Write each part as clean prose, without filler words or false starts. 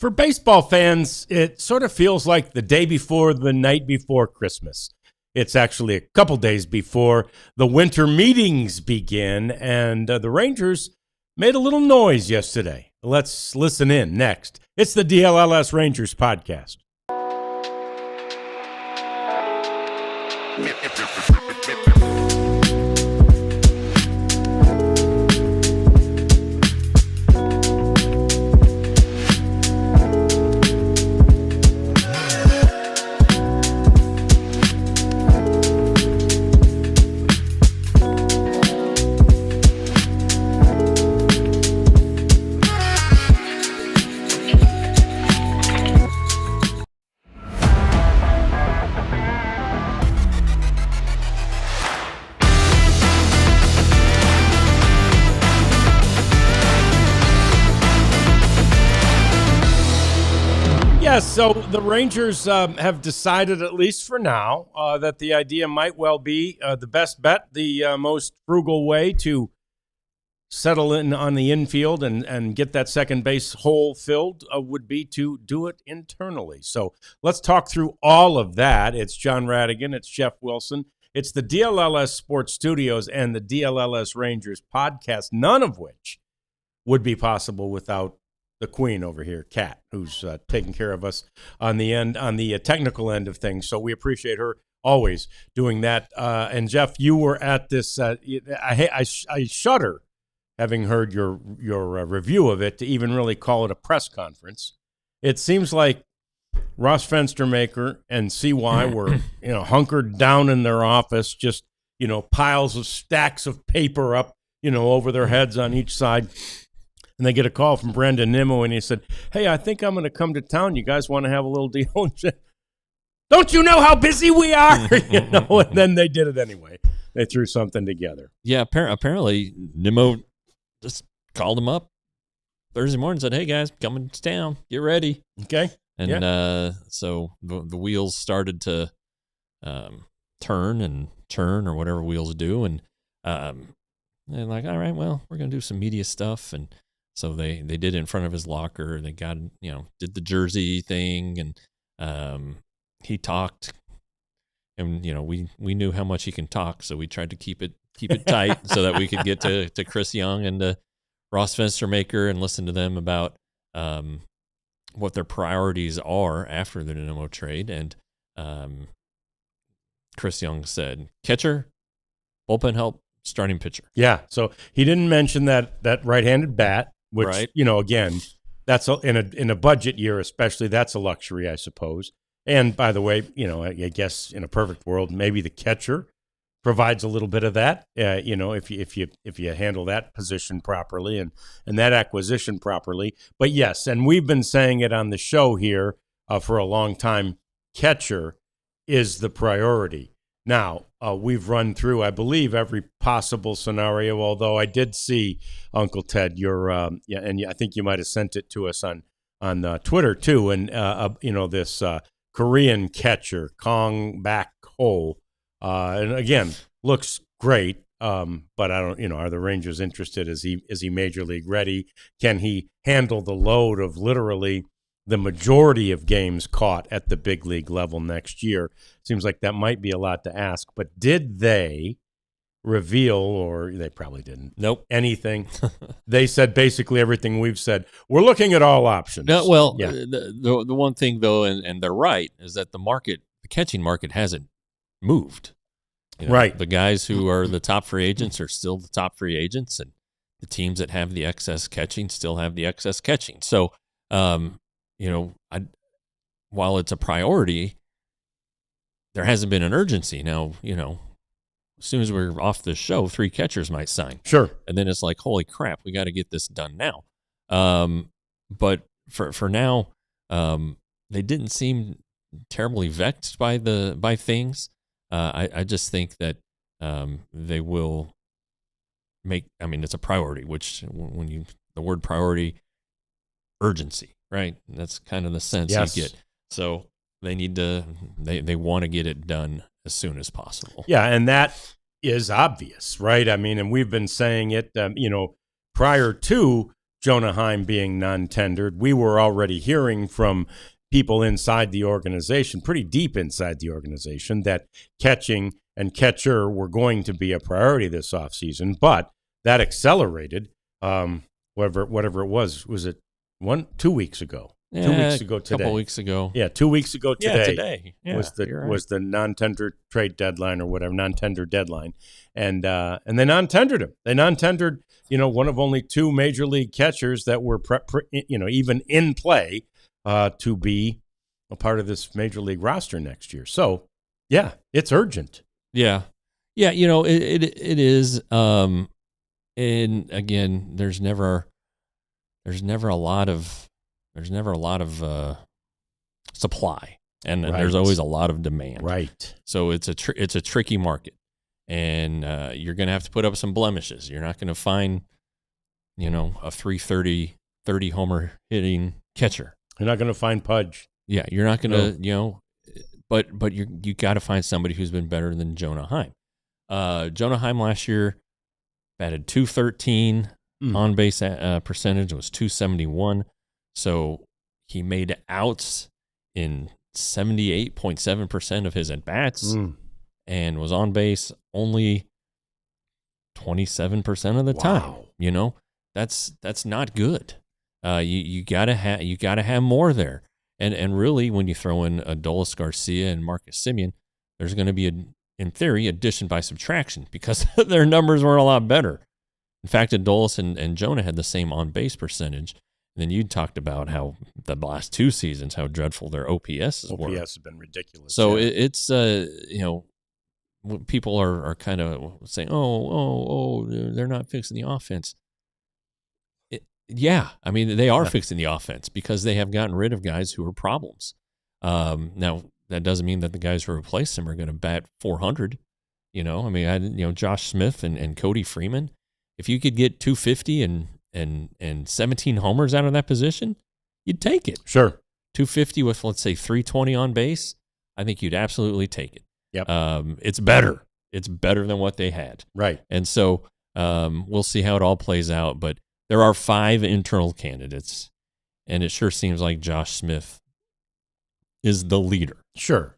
For baseball fans, it sort of feels like the day before the night before Christmas. It's actually a couple days before the winter meetings begin, and the Rangers made a little noise yesterday. Let's listen in next. It's the DLLS Rangers podcast. So the Rangers have decided, at least for now, that the idea might well be the best bet, the most frugal way to settle in on the infield and get that second base hole filled would be to do it internally. So let's talk through all of that. It's John Radigan. It's Jeff Wilson. It's the DLLS Sports Studios and the DLLS Rangers podcast, none of which would be possible without the queen over here, Kat, who's taking care of us on the technical end of things. So we appreciate her always doing that. And Jeff, you were at this. I shudder having heard your review of it to even really call it a press conference. It seems like Ross Fenstermaker and CY were hunkered down in their office, just piles of stacks of paper up over their heads on each side. And they get a call from Brandon Nimmo, and he said, "Hey, I think I'm going to come to town. You guys want to have a little deal?" And said, "Don't you know how busy we are?" And then they did it anyway. They threw something together. Yeah, apparently Nimmo just called him up Thursday morning and said, "Hey, guys, coming to town. Get ready." Okay. And so the wheels started to turn or whatever wheels do. And they're like, all right, well, we're going to do some media stuff. And so they did it in front of his locker. They got, did the jersey thing, and he talked, and we knew how much he can talk, so we tried to keep it tight so that we could get to Chris Young and to Ross Fenstermaker and listen to them about what their priorities are after the Nimmo trade. And Chris Young said, catcher, bullpen help, starting pitcher. Yeah, so he didn't mention that right-handed bat. Which, right. Again, that's in a budget year especially, that's a luxury, I suppose. And by the way, I guess in a perfect world, maybe the catcher provides a little bit of that. If you handle that position properly and that acquisition properly. But yes, and we've been saying it on the show here for a long time. Catcher is the priority. Now, we've run through, I believe, every possible scenario, although I did see, Uncle Ted, and I think you might have sent it to us on Twitter, too, and, this Korean catcher, Kong Bak-ho, and again, looks great, but I don't, are the Rangers interested? Is he major league ready? Can he handle the load of literally the majority of games caught at the big league level next year? Seems like that might be a lot to ask, but did they reveal, or they probably didn't, anything? They said basically everything we've said. We're looking at all options. No, well, yeah. The one thing, though, and they're right, is that the catching market hasn't moved. Right. The guys who are the top free agents are still the top free agents, and the teams that have the excess catching still have the excess catching. So, while it's a priority, there hasn't been an urgency. Now, as soon as we're off this show, 3 catchers might sign. Sure. And then it's like, holy crap, we got to get this done now. But for now, they didn't seem terribly vexed by things. I just think that they will make. I mean, it's a priority. Which the word priority, urgency, right? That's kind of the sense you get. So they need to. They want to get it done as soon as possible. Yeah, and that is obvious, right? I mean, and we've been saying it, prior to Jonah Heim being non-tendered, we were already hearing from people inside the organization, pretty deep inside the organization, that catching and catcher were going to be a priority this offseason. But that accelerated, whatever it was it 2 weeks ago? Yeah, 2 weeks ago today. A couple weeks ago. Yeah, 2 weeks ago today. Yeah, today. Yeah, was the non-tender trade deadline or whatever, non-tender deadline. And they non-tendered him. They non-tendered, one of only two major league catchers that were even in play to be a part of this major league roster next year. So, yeah, it's urgent. Yeah. Yeah, it is. And again, there's never a lot of supply, and Right. there's always a lot of demand. Right. So it's a tricky market, and you're going to have to put up some blemishes. You're not going to find, a 330 homer hitting catcher. You're not going to find Pudge. Yeah, you're not going to, but you got to find somebody who's been better than Jonah Heim. Jonah Heim last year batted .213. On base percentage was .271. So he made outs in 78.7% of his at bats, and was on base only 27% of the time. That's not good. You gotta have more there. And really, when you throw in Adolis Garcia and Marcus Semien, there's going to be in theory, addition by subtraction, because their numbers were a lot better. In fact, Adolis and Jonah had the same on-base percentage. And then you talked about how the last two seasons, how dreadful their OPS were. OPS has been ridiculous. So it's, people are kind of saying, oh, they're not fixing the offense. I mean, they are fixing the offense because they have gotten rid of guys who are problems. Now, that doesn't mean that the guys who replace them are going to bat 400. Josh Smith and Cody Freeman. If you could get 250 and 17 homers out of that position, you'd take it. Sure. 250 with, let's say, 320 on base, I think you'd absolutely take it. Yep. It's better. It's better than what they had. Right. And so we'll see how it all plays out. But there are 5 internal candidates, and it sure seems like Josh Smith is the leader. Sure.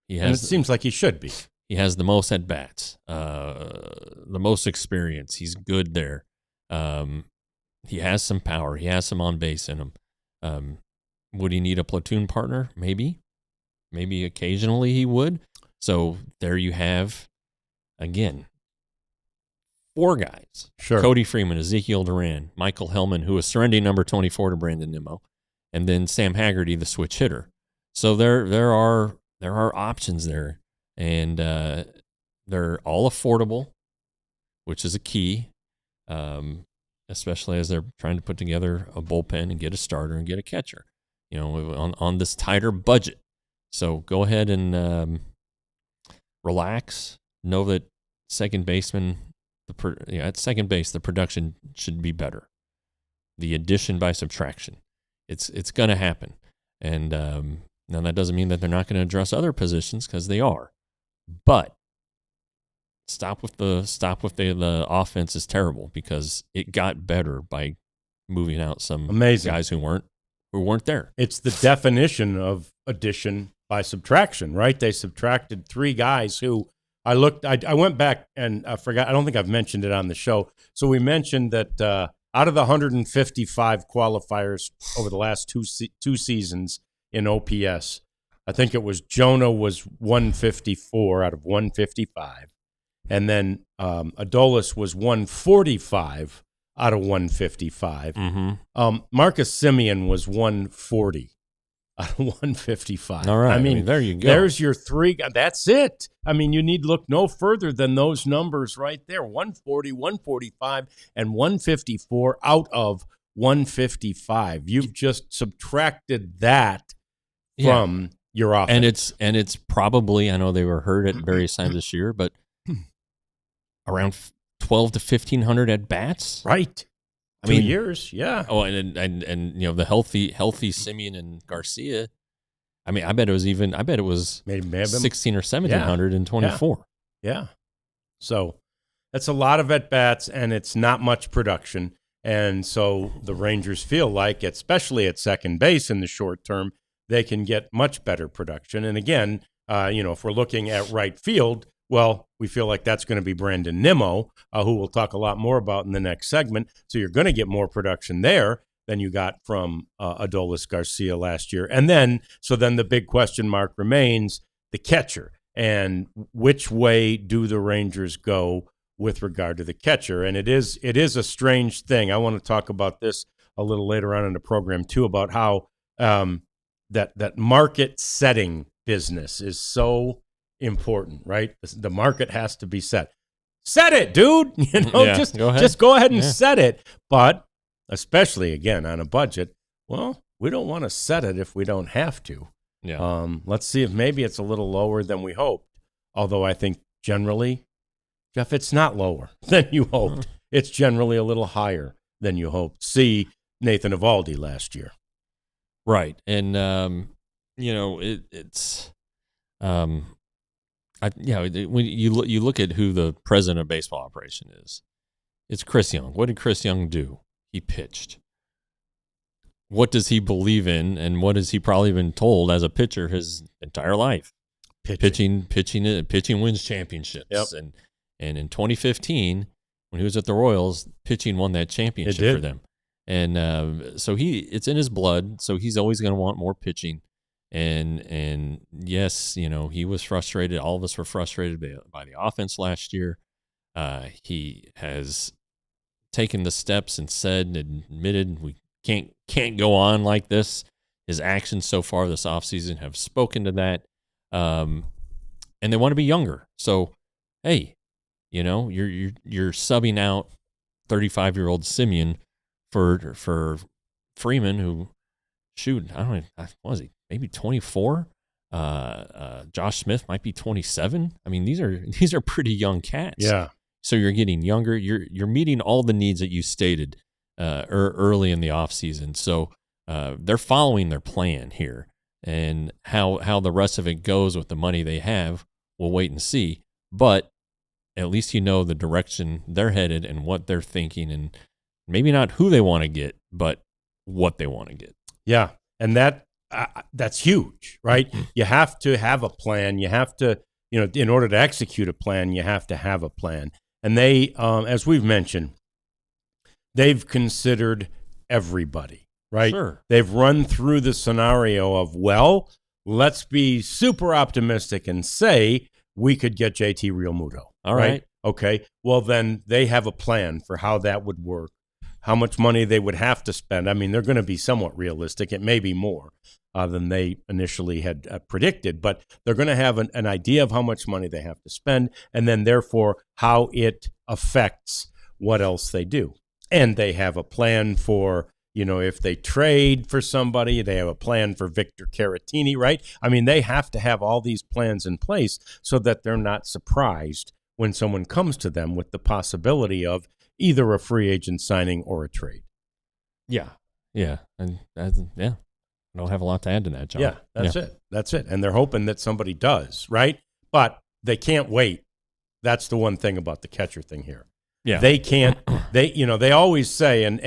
And it seems like he should be. He has the most at-bats, the most experience. He's good there. He has some power. He has some on-base in him. Would he need a platoon partner? Maybe. Maybe occasionally he would. So there you have, again, 4 guys. Sure. Cody Freeman, Ezekiel Duran, Michael Hellman, who is surrendering number 24 to Brandon Nimmo, and then Sam Haggerty, the switch hitter. So there are options there. And they're all affordable, which is a key, especially as they're trying to put together a bullpen and get a starter and get a catcher, on this tighter budget. So go ahead and relax. Know that second baseman, at second base, the production should be better. The addition by subtraction, it's going to happen. And now that doesn't mean that they're not going to address other positions, because they are. But stop with the offense is terrible, because it got better by moving out some guys who weren't there. It's the definition of addition by subtraction, right? They subtracted 3 guys who I went back and I forgot. I don't think I've mentioned it on the show. So we mentioned that out of the 155 qualifiers over the last two seasons in OPS, I think it was Jonah was 154 out of 155. And then Adolis was 145 out of 155. Mm-hmm. Marcus Semien was 140 out of 155. All right. I mean, there you go. There's your 3. That's it. I mean, you need look no further than those numbers right there. 140, 145, and 154 out of 155. You've just subtracted that from your offense. And it's probably, I know they were hurt at various times this year, but around 12 to 1,500 at bats. Right. I mean, 2 years, yeah. Oh, and the healthy Semien and Garcia. I mean, I bet it was maybe 16 or 1,700 in 24. Yeah. So that's a lot of at bats, and it's not much production. And so the Rangers feel like, especially at second base in the short term, they can get much better production. And again, if we're looking at right field, well, we feel like that's going to be Brandon Nimmo, who we'll talk a lot more about in the next segment. So you're going to get more production there than you got from Adolis Garcia last year. And then the big question mark remains the catcher. And which way do the Rangers go with regard to the catcher? And it is a strange thing. I want to talk about this a little later on in the program, too, about how that market setting business is so important, right? The market has to be set. Set it, dude. Just go ahead and set it. But especially, again, on a budget, well, we don't want to set it if we don't have to. Yeah. Let's see if maybe it's a little lower than we hoped. Although I think generally, Jeff, it's not lower than you hoped. It's generally a little higher than you hoped. See Nathan Eovaldi last year. Right. And, when you look at who the president of baseball operation is, it's Chris Young. What did Chris Young do? He pitched. What does he believe in, and what has he probably been told as a pitcher his entire life? Pitching wins championships. Yep. And in 2015, when he was at the Royals, pitching won that championship for them. And so it's in his blood. So he's always going to want more pitching. And yes, he was frustrated. All of us were frustrated by the offense last year. He has taken the steps and admitted we can't go on like this. His actions so far this offseason have spoken to that. And they want to be younger. So, hey, you're subbing out 35-year-old Semien for Freeman, who, shoot, I don't know, what was he? Maybe 24. Josh Smith might be 27. I mean, these are pretty young cats. Yeah. So you're getting younger. You're meeting all the needs that you stated early in the offseason. So they're following their plan here, and how the rest of it goes with the money they have, we'll wait and see. But at least the direction they're headed and what they're thinking, and maybe not who they want to get, but what they want to get. Yeah, and that's huge, right? You have to have a plan. You have to, in order to execute a plan, you have to have a plan. And they, as we've mentioned, they've considered everybody, right? Sure. They've run through the scenario of, well, let's be super optimistic and say we could get JT Realmuto. All right. Okay. Well, then they have a plan for how that would work, how much money they would have to spend. I mean, they're going to be somewhat realistic. It may be more than they initially had predicted, but they're going to have an idea of how much money they have to spend, and then therefore how it affects what else they do. And they have a plan for, if they trade for somebody, they have a plan for Victor Caratini, right? I mean, they have to have all these plans in place so that they're not surprised when someone comes to them with the possibility of either a free agent signing or a trade. Yeah. Yeah. And I don't have a lot to add to that, John. Yeah, That's it. And they're hoping that somebody does, right? But they can't wait. That's the one thing about the catcher thing here. Yeah. They can't, they always say, and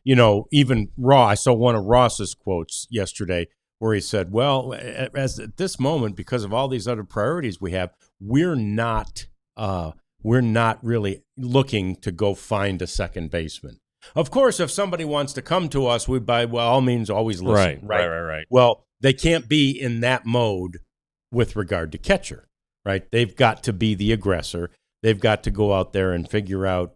even I saw one of Ross's quotes yesterday where he said, well, as at this moment, because of all these other priorities we have, we're not really looking to go find a second baseman. Of course, if somebody wants to come to us, we by all means always listen. Right. Well, they can't be in that mode with regard to catcher, right? They've got to be the aggressor. They've got to go out there and figure out,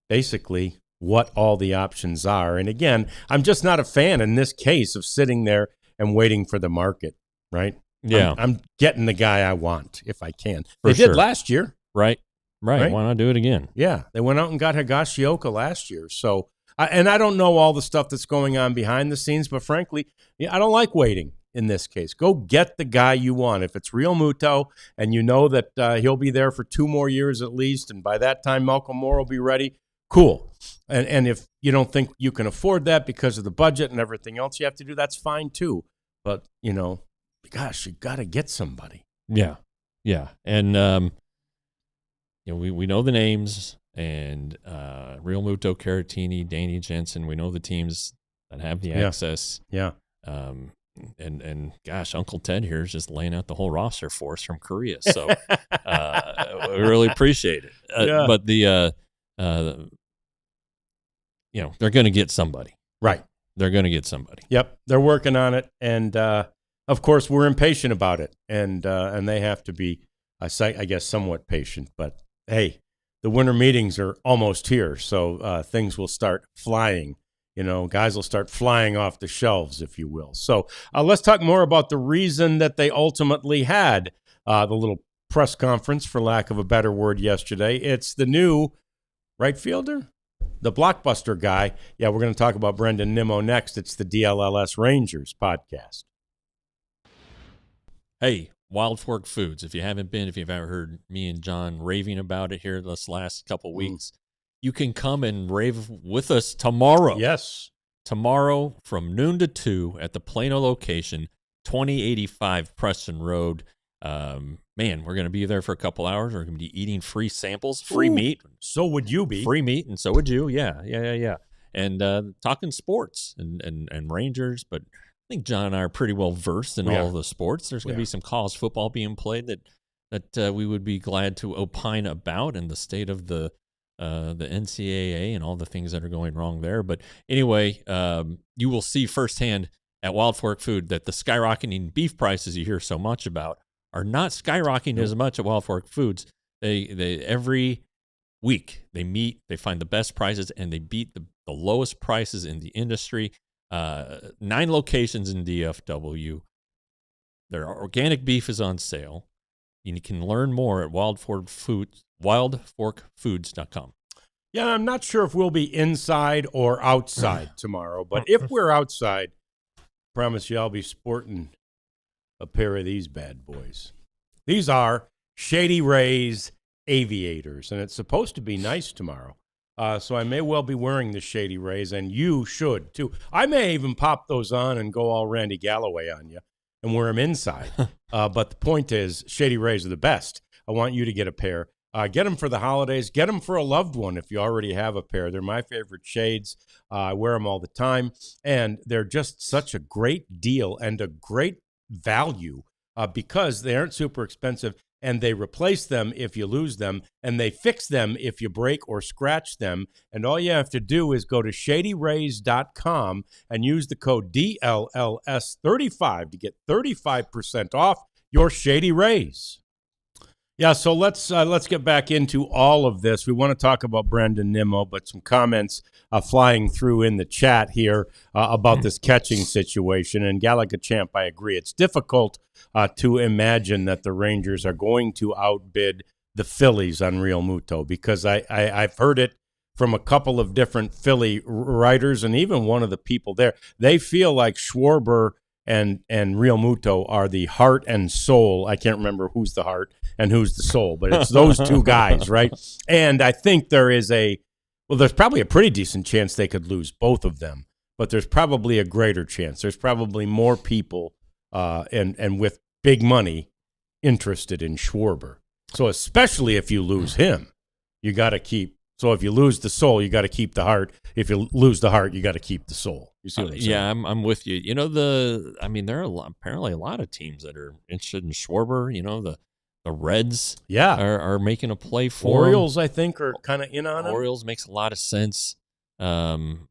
basically what all the options are. And again, I'm just not a fan in this case of sitting there and waiting for the market, right? Yeah. I'm getting the guy I want if I can. For they sure. did last year. Right. Why not do it again? Yeah. They went out and got Higashioka last year. So, and I don't know all the stuff that's going on behind the scenes, but frankly, I don't like waiting in this case. Go get the guy you want. If it's Realmuto and you know that he'll be there for 2 more years at least, and by that time Malcolm Moore will be ready, cool. And if you don't think you can afford that because of the budget and everything else you have to do, that's fine too. But, gosh, you got to get somebody. Yeah. And, we know the names, and Real Muto, Caratini, Danny Jensen. We know the teams that have the access. Yeah. And gosh, Uncle Ted here is just laying out the whole roster for us from Korea. So we really appreciate it. But the they're going to get somebody. Right. They're going to get somebody. Yep. They're working on it. And, of course, we're impatient about it. And they have to be, I guess, somewhat patient. But, hey, the winter meetings are almost here. So things will start flying. Guys will start flying off the shelves, if you will. So let's talk more about the reason that they ultimately had the little press conference, for lack of a better word, yesterday. It's the new right fielder, the blockbuster guy. Yeah, we're going to talk about Brandon Nimmo next. It's the DLLS Rangers podcast. Hey, Wild Fork Foods. If you've ever heard me and John raving about it here this last couple weeks, you can come and rave with us tomorrow. Yes. Tomorrow from noon to 2 at the Plano location, 2085 Preston Road. Man, we're going to be there for a couple hours. We're going to be eating free samples, free meat. So would you be. Free meat, and so would you. Yeah. And talking sports and Rangers, but I think John and I are pretty well versed in all of the sports. There's going to be some college football being played that we would be glad to opine about, and the state of the NCAA and all the things that are going wrong there. But anyway, you will see firsthand at Wild Fork Food that the skyrocketing beef prices you hear so much about are not skyrocketing as much at Wild Fork Foods. They every week they meet, they find the best prices, and they beat the lowest prices in the industry. 9 locations in DFW. Their organic beef is on sale. You can learn more at wildforkfoods.com. Yeah, I'm not sure if we'll be inside or outside tomorrow, but if we're outside, I promise you I'll be sporting a pair of these bad boys. These are Shady Rays Aviators, and it's supposed to be nice tomorrow. So I may well be wearing the Shady Rays, and you should too. I may even pop those on and go all Randy Galloway on you and wear them inside. But the point is, Shady Rays are the best. I want you to get a pair. Get them for the holidays. Get them for a loved one if you already have a pair. They're my favorite shades. I wear them all the time, and they're just such a great deal and a great value because they aren't super expensive, and they replace them if you lose them, and they fix them if you break or scratch them. And all you have to do is go to shadyrays.com and use the code DLLS35 to get 35% off your Shady Rays. Yeah, so let's get back into all of this. We want to talk about Brandon Nimmo, but some comments flying through in the chat here about this catching situation. And Gallagher Champ, I agree. It's difficult to imagine that the Rangers are going to outbid the Phillies on Real Muto, because I've heard it from a couple of different Philly writers and even one of the people there. They feel like Schwarber and Real Muto are the heart and soul. I can't remember who's the heart and who's the soul, but it's those two guys, right? And I think there's probably a pretty decent chance they could lose both of them, but there's probably a greater chance. There's probably more people and with big money interested in Schwarber. So especially if you lose him, you got to keep. So if you lose the soul, you got to keep the heart. If you lose the heart, you got to keep the soul. You see what I'm saying? Yeah, I'm with you. There are apparently a lot of teams that are interested in Schwarber. The Reds are making a play for Orioles, him. I think, are kind of in on him. Orioles makes a lot of sense. And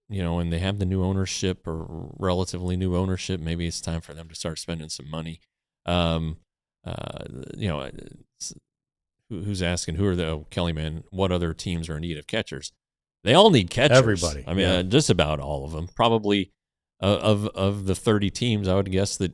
they have the new ownership, or relatively new ownership. Maybe it's time for them to start spending some money. Who's asking, who are the Kellyman, what other teams are in need of catchers? They all need catchers. Everybody. I mean, just about all of them. Probably of the 30 teams, I would guess that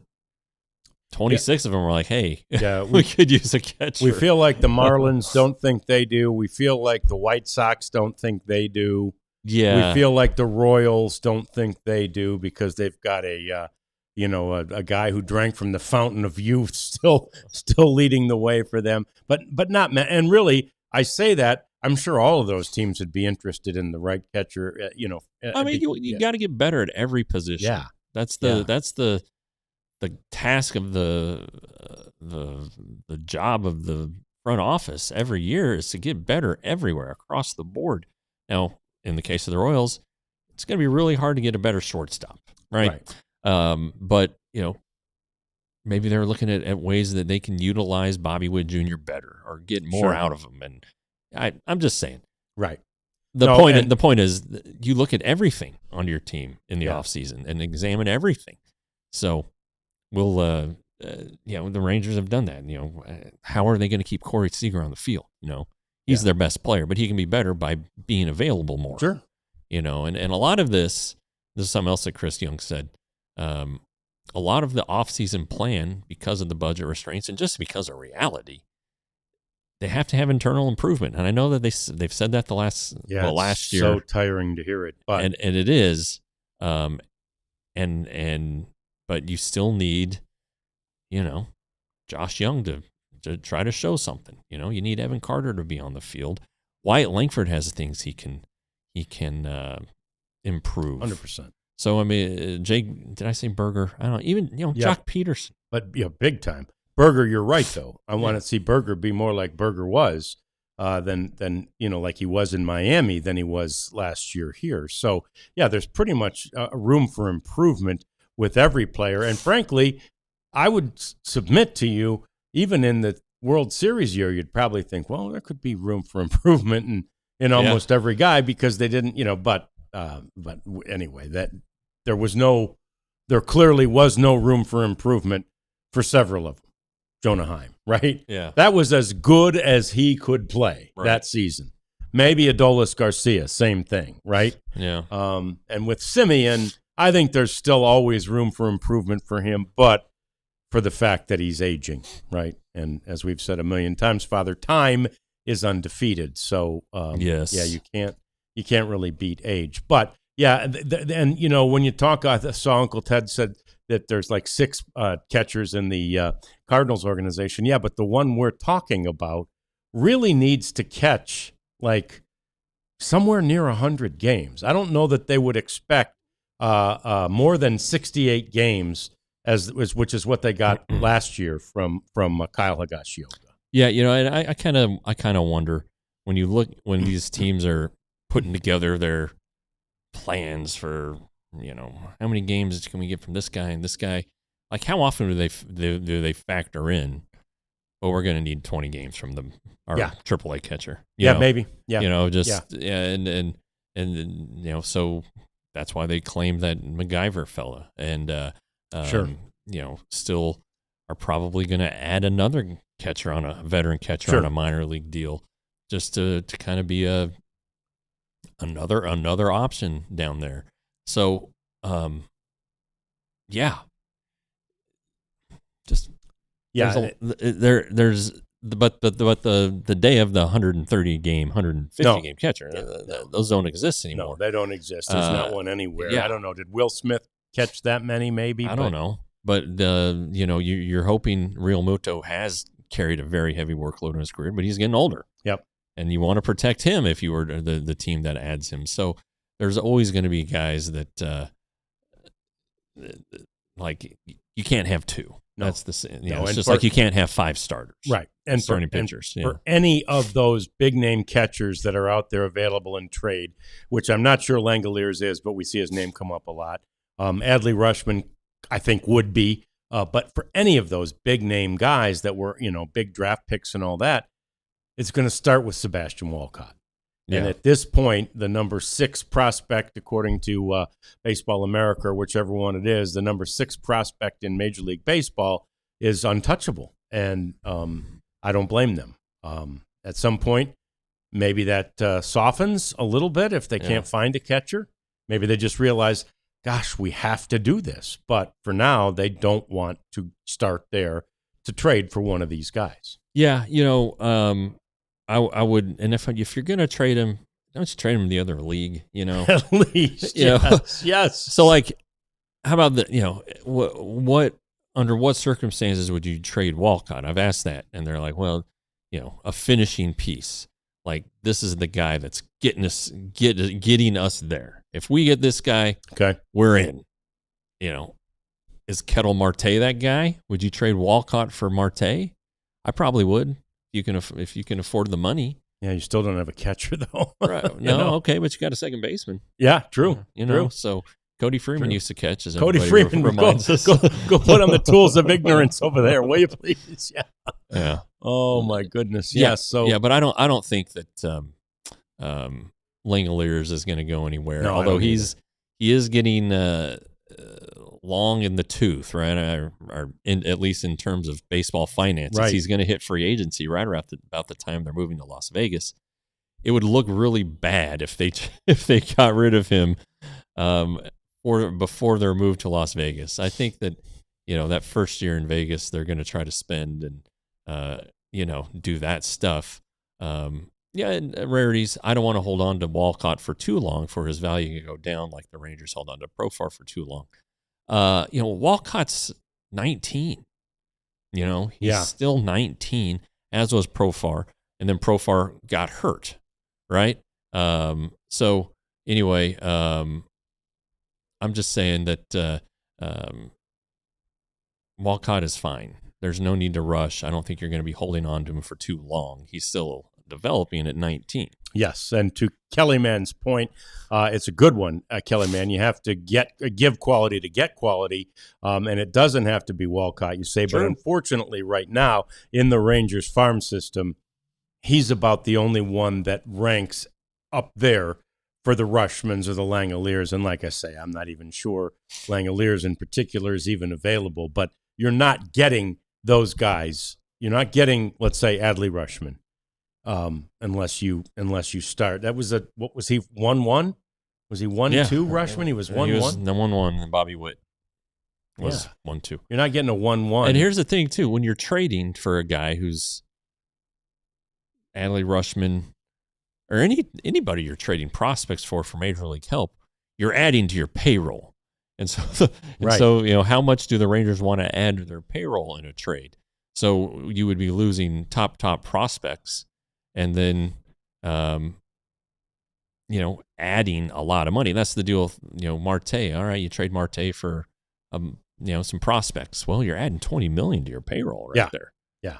26 of them were like, hey, we could use a catcher. We feel like the Marlins don't think they do. We feel like the White Sox don't think they do. Yeah. We feel like the Royals don't think they do because they've got a guy who drank from the fountain of youth still leading the way for them. But not, and really, I say that, I'm sure all of those teams would be interested in the right catcher. You got to get better at every position. Yeah, that's the task of the job of the front office every year is to get better everywhere across the board. Now, in the case of the Royals, it's going to be really hard to get a better shortstop, right? But, maybe they're looking at ways that they can utilize Bobby Witt Jr. better or get more out of him. And I'm just saying. Right. The point is you look at everything on your team in the offseason and examine everything. So we'll, the Rangers have done that. How are they going to keep Corey Seager on the field? He's their best player, but he can be better by being available more. Sure. And a lot of this is something else that Chris Young said. A lot of the offseason plan, because of the budget restraints and just because of reality, they have to have internal improvement. And I know that they've said that last year. So tiring to hear it, but and it is. But you still need, Josh Young to try to show something. You need Evan Carter to be on the field. Wyatt Langford has things he can improve. 100%. So, I mean, Jake, did I say Berger? I don't know. Even, Jock Peterson. But, big time. Berger, you're right, though. I want to see Berger be more like Berger was than like he was in Miami than he was last year here. So, there's pretty much room for improvement with every player. And, frankly, I would submit to you, even in the World Series year, you'd probably think, well, there could be room for improvement in almost every guy because they didn't, but anyway, that there clearly was no room for improvement for several of them. Jonah Heim, right? Yeah. That was as good as he could play that season. Maybe Adolis Garcia, same thing, right? Yeah. And with Semien, I think there's still always room for improvement for him, but for the fact that he's aging, right? And as we've said a million times, Father Time is undefeated. So, yes. You can't really beat age. But, and, when you talk, I saw Uncle Ted said that there's like 6 catchers in the Cardinals organization. Yeah, but the one we're talking about really needs to catch like somewhere near 100 games. I don't know that they would expect more than 68 games, which is what they got last year from Kyle Higashioka. Yeah, and I kind of wonder when these teams are putting together their plans for, how many games can we get from this guy and this guy? Like, how often do they factor in, we're going to need 20 games from our AAA catcher? Maybe. Yeah. So that's why they claim that MacGyver fella. And, sure. Still are probably going to add another catcher a veteran catcher on a minor league deal just to kind of be another option down there. So, there's the day of the 130 game, 150 game catcher, those don't exist anymore. No, they don't exist. There's not one anywhere. Yeah. I don't know. Did Will Smith catch that many? Maybe. I don't know. But you're hoping Real Muto has carried a very heavy workload in his career, but he's getting older. Yep. And you want to protect him if you were the team that adds him. So there's always going to be guys that like you can't have 2. No. That's it's just like you can't have 5 starters. Right. And starting pitchers. For any of those big name catchers that are out there available in trade, which I'm not sure Langoliers is, but we see his name come up a lot. Adley Rutschman, I think, would be. But for any of those big name guys that were, big draft picks and all that, it's going to start with Sebastian Walcott. Yeah. And at this point, the number 6 prospect, according to Baseball America, or whichever one it is, the number 6 prospect in Major League Baseball is untouchable. And I don't blame them. At some point, maybe that softens a little bit if they can't find a catcher. Maybe they just realize, gosh, we have to do this. But for now, they don't want to start there to trade for one of these guys. Yeah, I would, and if you're going to trade him, don't trade him in the other league, At least, yes. So, like, how about what under what circumstances would you trade Walcott? I've asked that, and they're like, well, a finishing piece. Like, this is the guy that's getting us there. If we get this guy, we're in. Is Ketel Marte that guy? Would you trade Walcott for Marte? I probably would. if you can afford the money. Yeah, you still don't have a catcher though. Right. No, okay, but you got a second baseman. Yeah, true. You know, so Cody Freeman used to catch, as Cody everybody Freeman reminds us. Go put on the tools of ignorance over there, will you please? Yeah. Yeah. Oh my goodness. Yeah. Yes. So yeah, but I don't think that Langoliers is going to go anywhere. No, although he is getting long in the tooth, right? At least in terms of baseball finances, right. He's going to hit free agency right around about the time they're moving to Las Vegas. It would look really bad if they got rid of him or before their move to Las Vegas. I think that that first year in Vegas they're going to try to spend and do that stuff. And rarities. I don't want to hold on to Walcott for too long for his value to go down like the Rangers held on to Profar for too long. Walcott's 19. He's still 19, as was Profar, and then Profar got hurt, right? So anyway, I'm just saying that Walcott is fine. There's no need to rush. I don't think you're going to be holding on to him for too long. He's still developing at 19. Yes, and to Kellyman's point, it's a good one, Kellyman. You have to give quality to get quality, and it doesn't have to be Walcott, you say. True. But unfortunately, right now, in the Rangers farm system, he's about the only one that ranks up there for the Rushmans or the Langoliers. And like I say, I'm not even sure Langoliers in particular is even available, but you're not getting those guys. You're not getting, let's say, Adley Rutschman. Unless you start. That was what was he, 1-1? Was he 1-2 Rutschman? He was 1-1? He was the 1-1, and Bobby Witt was 1-2. You're not getting a 1-1. And here's the thing, too. When you're trading for a guy who's Adley Rutschman, or anybody you're trading prospects for Major League help, you're adding to your payroll. And so, how much do the Rangers want to add to their payroll in a trade? So you would be losing top prospects, and then, adding a lot of money. That's the deal with, Marte. All right, you trade Marte for, some prospects. Well, you're adding $20 million to your payroll there. Yeah.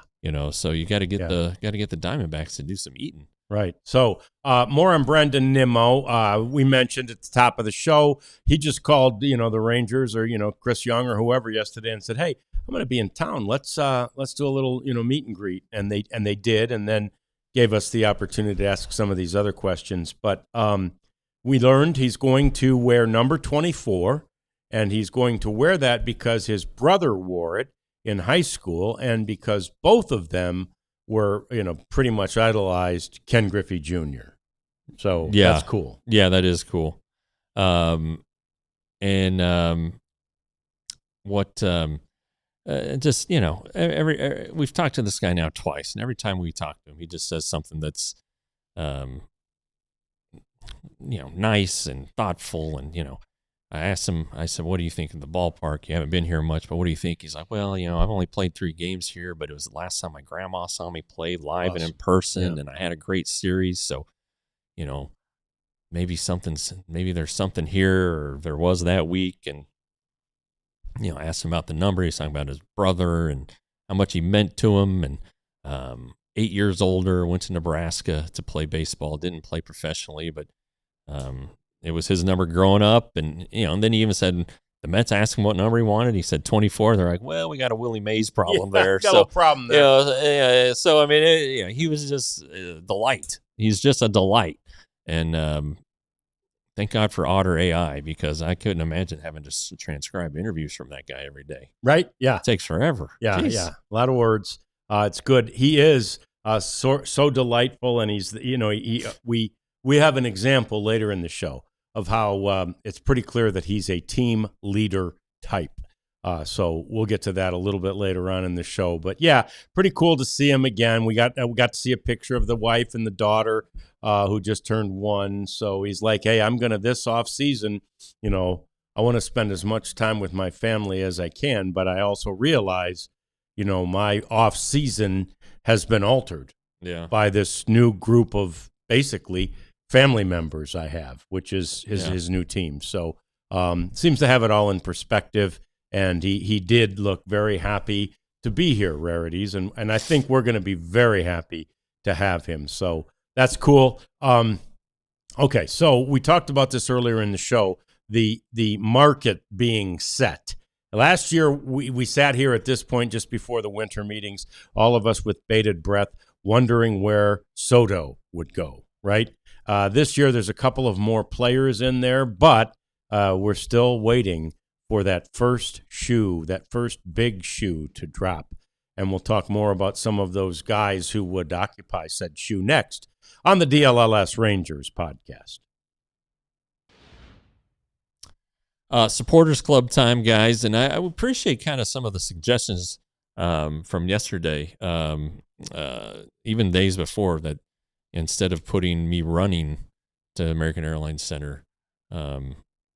So you got to get the Diamondbacks to do some eating. Right. So more on Brandon Nimmo. We mentioned at the top of the show, he just called, the Rangers or, Chris Young or whoever yesterday and said, "Hey, I'm going to be in town. Let's do a little, meet and greet." And they did, and then gave us the opportunity to ask some of these other questions. But we learned he's going to wear number 24, and he's going to wear that because his brother wore it in high school, and because both of them were, pretty much idolized Ken Griffey Jr. So that's cool. Yeah, that is cool. We've talked to this guy now twice, and every time we talk to him, he just says something that's, nice and thoughtful. And, I asked him, I said, "What do you think of the ballpark? You haven't been here much, but what do you think?" He's like, "Well, I've only played 3 games here, but it was the last time my grandma saw me play live and in person, and I had a great series. So, maybe there's something here, or there was that week." And, I asked him about the number. He's talking about his brother and how much he meant to him. And 8 years older, went to Nebraska to play baseball, didn't play professionally, but it was his number growing up. And, and then he even said the Mets asked him what number he wanted. He said 24. They're like, "Well, we got a Willie Mays problem there." Got a problem there. So, I mean, he was just a delight. He's just a delight. And thank God for Otter AI, because I couldn't imagine having to transcribe interviews from that guy every day. Right? Yeah. It takes forever. Yeah, Jeez. yeah. A lot of words. It's good. He is so delightful, and he's, we have an example later in the show of how it's pretty clear that he's a team leader type. So we'll get to that a little bit later on in the show. But yeah, pretty cool to see him again. We got to see a picture of the wife and the daughter who just turned 1. So he's like, "Hey, I'm going to this off season, I want to spend as much time with my family as I can, but I also realize, my off season has been altered by this new group of basically family members I have, which is his new team." So seems to have it all in perspective. And he did look very happy to be here, Rarities, and I think we're going to be very happy to have him. So that's cool. Okay, so we talked about this earlier in the show, the market being set. Last year, we sat here at this point just before the winter meetings, all of us with bated breath, wondering where Soto would go, right? This year, there's a couple of more players in there, but we're still waiting for that first big shoe to drop. And we'll talk more about some of those guys who would occupy said shoe next on the DLLS Rangers podcast. Supporters Club time, guys, and I appreciate kind of some of the suggestions from yesterday, even days before, that instead of putting me running to American Airlines Center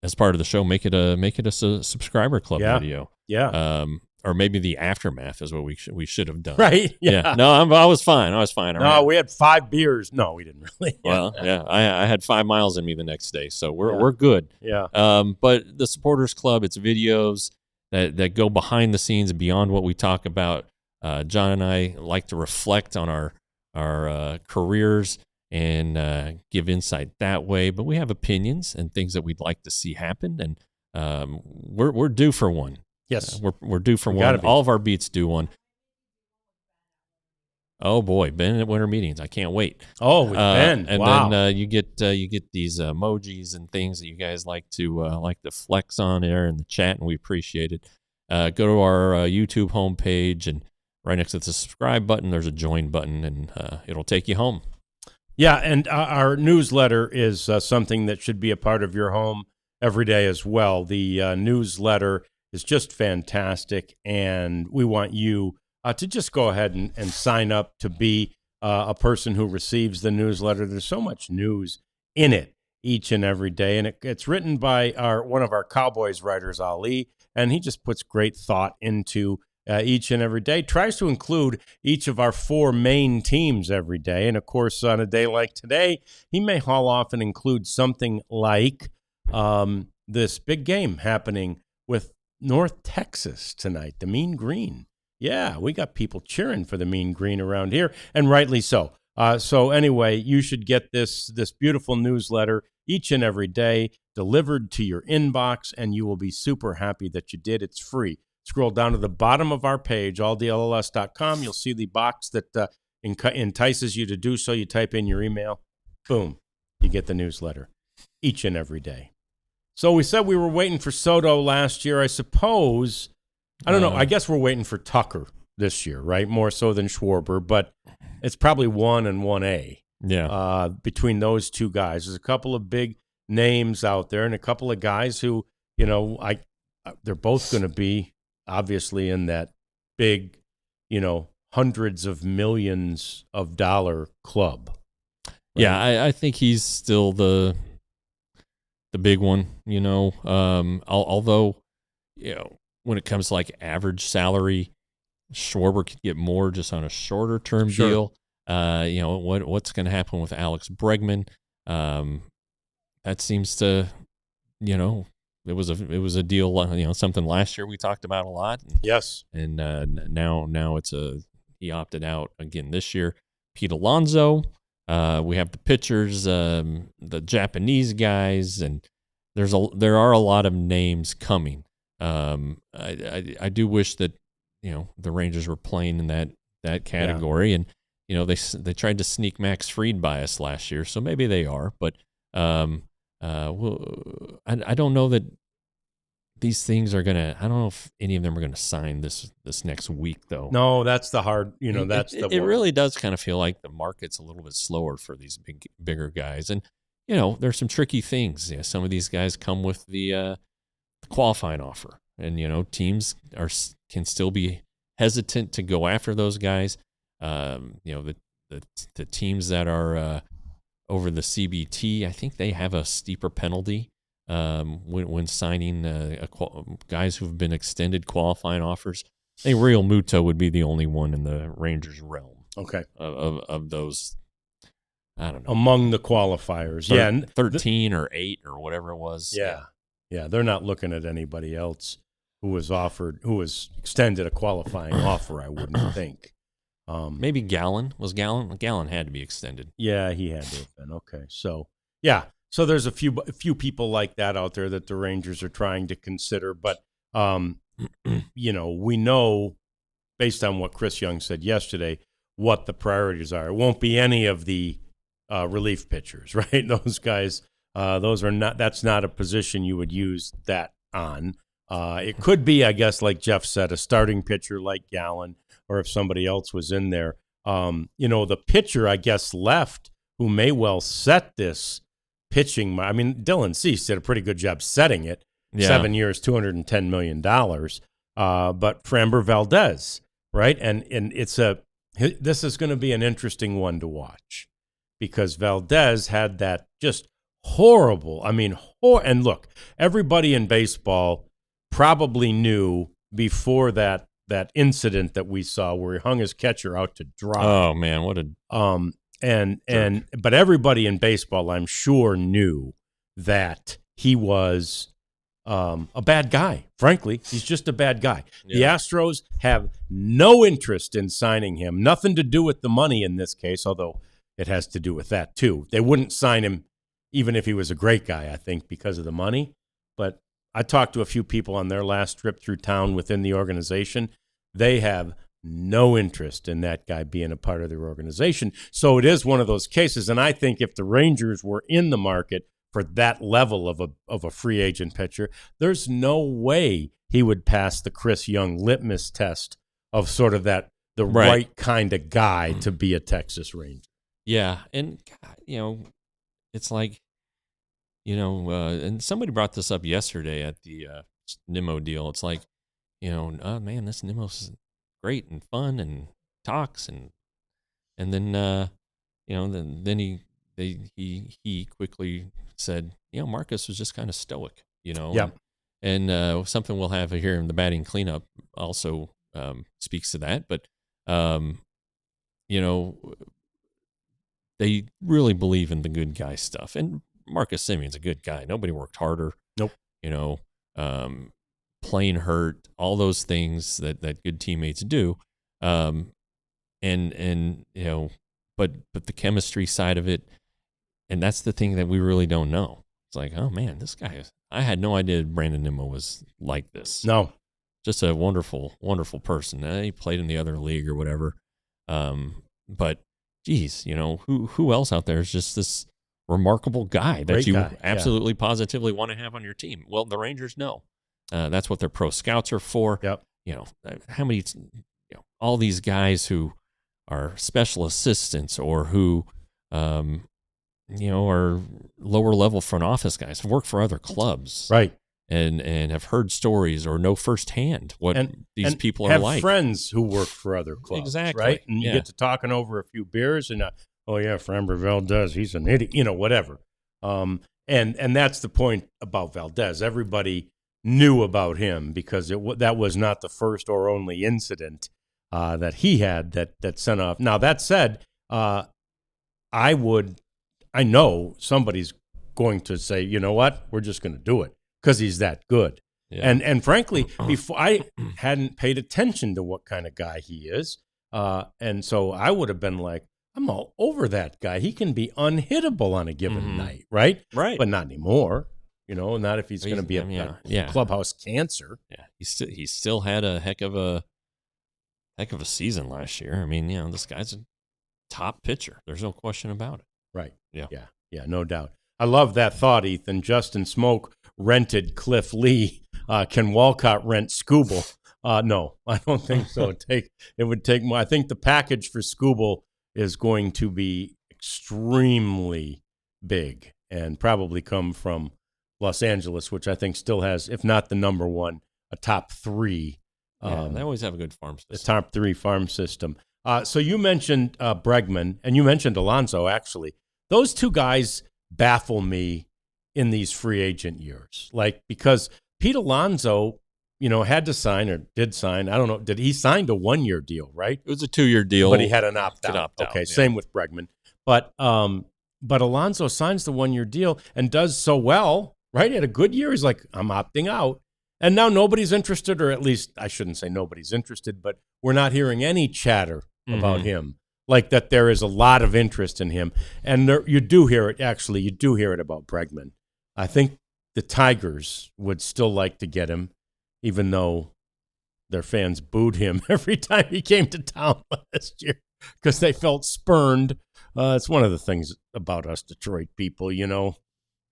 as part of the show, make it a subscriber club video. Yeah. Or maybe the aftermath is what we should have done. Right. Yeah. No, I was fine. No, we had 5 beers. No, we didn't really. Well, yeah, I had 5 miles in me the next day, so we're good. Yeah. But the Supporters Club, it's videos that go behind the scenes and beyond what we talk about. John and I like to reflect on our careers and give insight that way. But we have opinions and things that we'd like to see happen, and we're due for one. Yes, we're due for one. All of our beats do one. Oh boy, Ben at winter meetings! I can't wait. Oh, with Ben, and wow. then you get these emojis and things that you guys like to flex on there in the chat, and we appreciate it. Go to our YouTube homepage, and right next to the subscribe button, there's a join button, and it'll take you home. Yeah, and our newsletter is something that should be a part of your home every day as well. The newsletter is just fantastic, and we want you to just go ahead and sign up to be a person who receives the newsletter. There's so much news in it each and every day, and it's written by one of our Cowboys writers, Ali, and he just puts great thought into each and every day, tries to include each of our 4 main teams every day, and of course, on a day like today, he may haul off and include something like this big game happening with North Texas tonight, the Mean Green. Yeah, we got people cheering for the Mean Green around here, and rightly so. So anyway, you should get this beautiful newsletter each and every day delivered to your inbox, and you will be super happy that you did. It's free. Scroll down to the bottom of our page, alldlls.com. You'll see the box that entices you to do so. You type in your email. Boom. You get the newsletter each and every day. So we said we were waiting for Soto last year. I suppose, I don't know. I guess we're waiting for Tucker this year, right? More so than Schwarber, but it's probably 1 and 1A. Yeah. Between those two guys, there's a couple of big names out there, and a couple of guys who, they're both going to be obviously in that big, hundreds of millions of dollar club. Right? Yeah, I think he's still the big one, although, when it comes to like average salary, Schwarber could get more just on a shorter term deal. What's going to happen with Alex Bregman? That seems to, it was a deal, something last year we talked about a lot. Yes. And now he opted out again this year. Pete Alonso. We have the pitchers, the Japanese guys, and there are a lot of names coming. I do wish that the Rangers were playing in that category, and they tried to sneak Max Fried by us last year, so maybe they are. But I don't know that these things are gonna. I don't know if any of them are gonna sign this next week, though. No, that's the hard. It really does kind of feel like the market's a little bit slower for these bigger guys, and there's some tricky things. Some of these guys come with the qualifying offer, and teams can still be hesitant to go after those guys. The teams that are over the CBT, I think they have a steeper penalty when signing guys who've been extended qualifying offers. I think Real Muto would be the only one in the Rangers realm. Okay. Of those, I don't know. Among the qualifiers. 13 or 8 or whatever it was. Yeah. Yeah, they're not looking at anybody else. who was extended a qualifying offer, I wouldn't think. Maybe Gallon. Gallon had to be extended. Yeah, he had to have been. Okay. So, yeah. So there's a few people like that out there that the Rangers are trying to consider. But, we know, based on what Chris Young said yesterday, what the priorities are. It won't be any of the relief pitchers, right? Those guys, that's not a position you would use that on. It could be, I guess, like Jeff said, a starting pitcher like Gallon, or if somebody else was in there. The pitcher, I guess, left who may well set this pitching. I mean, Dylan Cease did a pretty good job setting it. Yeah. 7 years, $210 million. But Framber Valdez, right? And this is going to be an interesting one to watch because Valdez had that just horrible. I mean, and look, everybody in baseball probably knew before that incident that we saw where he hung his catcher out to dry. Oh man, what a but everybody in baseball, I'm sure, knew that he was a bad guy. Frankly, he's just a bad guy. Yeah. The Astros have no interest in signing him. Nothing to do with the money in this case, although it has to do with that too. They wouldn't sign him even if he was a great guy, I think, because of the money. But I talked to a few people on their last trip through town within the organization. They have no interest in that guy being a part of their organization. So it is one of those cases. And I think if the Rangers were in the market for that level of a free agent pitcher, there's no way he would pass the Chris Young litmus test of sort of the right kind of guy to be a Texas Ranger. Yeah. And, it's like, and somebody brought this up yesterday at the Nimmo deal. It's like, man, this Nimmo's great and fun and talks and then then he quickly said, Marcus was just kind of stoic, Yeah. And something we'll have here in the batting cleanup also speaks to that. But they really believe in the good guy stuff, and Marcus Semien's a good guy. Nobody worked harder. Nope. Playing hurt, all those things that good teammates do. But the chemistry side of it, and that's the thing that we really don't know. It's like, oh man, this guy, I had no idea Brandon Nimmo was like this. No. Just a wonderful, wonderful person. He played in the other league or whatever. But geez, who else out there is just this remarkable guy that you absolutely positively want to have on your team? Well, the Rangers know. That's what their pro scouts are for. Yep. How many, all these guys who are special assistants or who, are lower level front office guys, have worked for other clubs. Right. And have heard stories or know firsthand what these people are like. Have friends who work for other clubs. Exactly. Right. And you get to talking over a few beers and, Framber Valdez, he's an idiot, whatever. And that's the point about Valdez. Everybody knew about him because that was not the first or only incident that he had that sent off. Now, that said, I know somebody's going to say, you know what, we're just going to do it because he's that good. Yeah. And frankly, before I hadn't paid attention to what kind of guy he is. And so I would have been like, I'm all over that guy. He can be unhittable on a given night, right? Right. But not anymore. Not if he's going to be a clubhouse cancer. Yeah, he still had a heck of a season last year. I mean, this guy's a top pitcher. There's no question about it. Right. Yeah, no doubt. I love that thought, Ethan. Justin Smoke rented Cliff Lee. Can Walcott rent Skubal? No, I don't think so. It would take more. I think the package for Skubal is going to be extremely big and probably come from Los Angeles, which I think still has, if not the number one, a top three. They always have a good farm system. The top three farm system. So you mentioned Bregman, and you mentioned Alonso, actually. Those two guys baffle me in these free agent years. Because Pete Alonso, had to sign or did sign. I don't know. Did he sign a 1-year deal, right? It was a 2-year deal. But he had an opt-out. Okay, same with Bregman. But Alonso signs the 1-year deal and does so well, right? He had a good year. He's like, I'm opting out. And now nobody's interested, or at least I shouldn't say nobody's interested, but we're not hearing any chatter about him, like that there is a lot of interest in him. And you do hear it about Bregman. I think the Tigers would still like to get him, even though their fans booed him every time he came to town last year because they felt spurned. It's one of the things about us Detroit people, you know.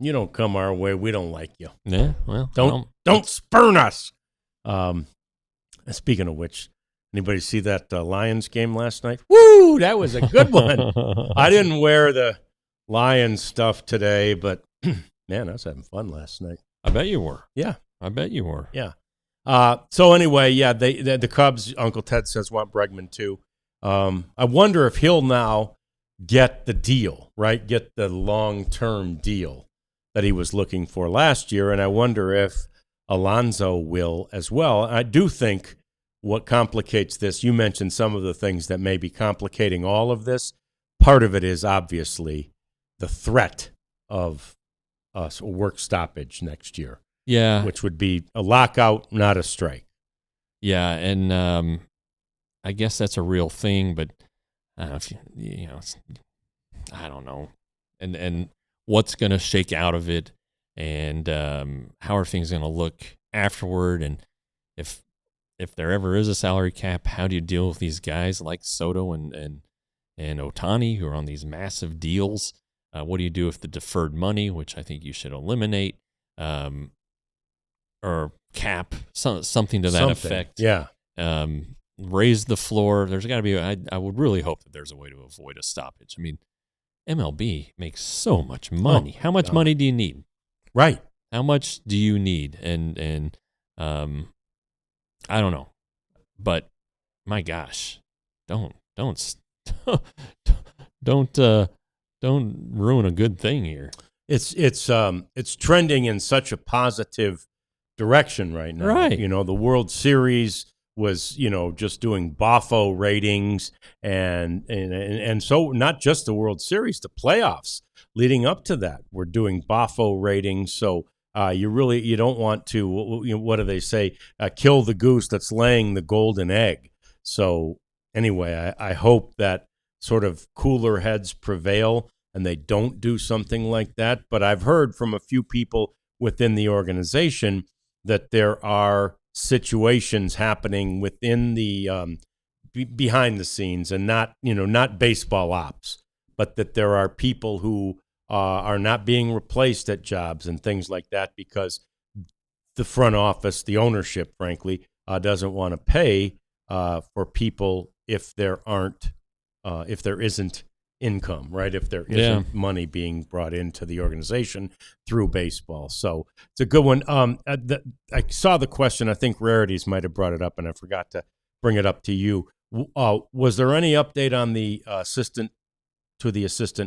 You don't come our way, we don't like you. Yeah, well, don't spurn us. Speaking of which, anybody see that Lions game last night? Woo, that was a good one. I didn't wear the Lions stuff today, but man, I was having fun last night. I bet you were. Yeah, I bet you were. Yeah. So anyway, yeah, the Cubs, Uncle Ted says, want Bregman too. I wonder if he'll now get the deal, right? Get the long-term deal that he was looking for last year, and I wonder if Alonso will as well. I do think what complicates this, you mentioned some of the things that may be complicating all of this. Part of it is obviously the threat of a work stoppage next year. Yeah. Which would be a lockout, not a strike. Yeah, and I guess that's a real thing, but I don't know if I don't know. And what's going to shake out of it, and how are things going to look afterward, and if there ever is a salary cap, how do you deal with these guys like Soto and Ohtani who are on these massive deals? What do you do with the deferred money, which I think you should eliminate, or cap something to that effect? Yeah. Raise the floor. There's got to be. I would really hope that there's a way to avoid a stoppage. I mean, MLB makes so much money. How much money do you need? Right. How much do you need? And I don't know, but my gosh, don't ruin a good thing here. It's trending in such a positive direction right now. Right. You know, the World Series was, just doing Boffo ratings and so not just the World Series, the playoffs leading up to that were doing Boffo ratings. So you don't want to, what do they say? Kill the goose that's laying the golden egg. So anyway, I hope that sort of cooler heads prevail and they don't do something like that. But I've heard from a few people within the organization that there are situations happening within the behind the scenes, and not baseball ops, but that there are people who are not being replaced at jobs and things like that because the front office, the ownership, frankly, doesn't want to pay for people if there isn't income, right? If there isn't money being brought into the organization through baseball. So it's a good one. I saw the question. I think Rarities might have brought it up, and I forgot to bring it up to you. Was there any update on the assistant